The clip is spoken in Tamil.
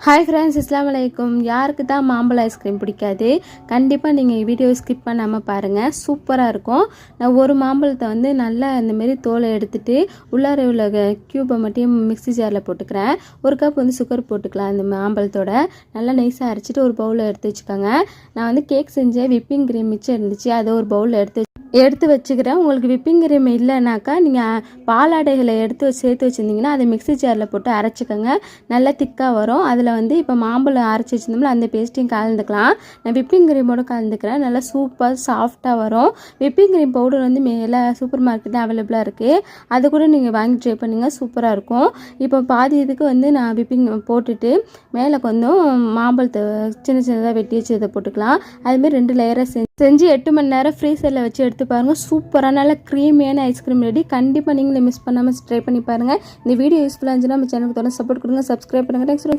ஹாய் ஃப்ரெண்ட்ஸ், அஸ்ஸலாமு அலைக்கும். யாருக்கு தான் மாம்பழ ஐஸ்கிரீம் பிடிக்காது? கண்டிப்பாக நீங்கள் வீடியோ ஸ்கிப் பண்ணாமல் பாருங்கள், சூப்பராக இருக்கும். நான் ஒரு மாம்பழத்தை வந்து நல்லா இந்தமாரி தோலை எடுத்துகிட்டு உள்ளார உள்ள க்யூப்பை மட்டும் மிக்ஸி ஜாரில் போட்டுக்கிறேன். ஒரு கப் வந்து சுகர் போட்டுக்கலாம். அந்த மாம்பழத்தோட நல்லா நைஸாக அரைச்சிட்டு ஒரு பவுலில் எடுத்து வச்சுக்கோங்க. நான் வந்து கேக் செஞ்சேன், விப்பிங் க்ரீம் மிச்சம் இருந்துச்சு, அதை ஒரு பவுலில் எடுத்து வச்சுக்கிறேன். உங்களுக்கு விப்பிங் க்ரீம் இல்லைனாக்கா நீங்கள் பாலாடைகளை சேர்த்து வச்சுருந்தீங்கன்னா அதை மிக்ஸி ஜாரில் போட்டு அரைச்சிக்கோங்க. நல்லா திக்காக வரும். அதில் வந்து இப்போ மாம்பழம் அரைச்சி வச்சுருந்தோம்ல, அந்த பேஸ்ட்டையும் கலந்துக்கலாம். நான் விப்பிங் க்ரீமோடு கலந்துக்கிறேன். நல்லா சூப்பர் சாஃப்டாக வரும். விப்பிங் க்ரீம் பவுடர் வந்து எல்லா சூப்பர் மார்க்கெட்டில் அவைலபிளாக இருக்குது. அது கூட நீங்கள் வாங்கி ட்ரை பண்ணுங்கள், சூப்பராக இருக்கும். இப்போ பாதி இதுக்கு வந்து நான் விப்பிங் போட்டுட்டு மேலே கொஞ்சம் மாம்பழத்தை சின்னதாக வெட்டி வச்சு இதை போட்டுக்கலாம். அதுமாரி 2 லேயராக செஞ்சு 8 மணி நேரம் ஃப்ரீசரில் வச்சு எடுத்து பாருங்கள். சூப்பராக நல்ல க்ரீமியான ஐஸ்கிரீம் ரெடி. கண்டிப்பாக நீங்களும் மிஸ் பண்ணாமல் ட்ரை பண்ணி பாருங்கள். இந்த வீடியோ யூஸ்ஃபுல்லாக இருந்துச்சுன்னா நம்ம சேனலுக்கு தொடர்ந்து சப்போர்ட் கொடுங்க, சப்ஸ்கிரைப் பண்ணுங்கள். தேங்க்ஸ்.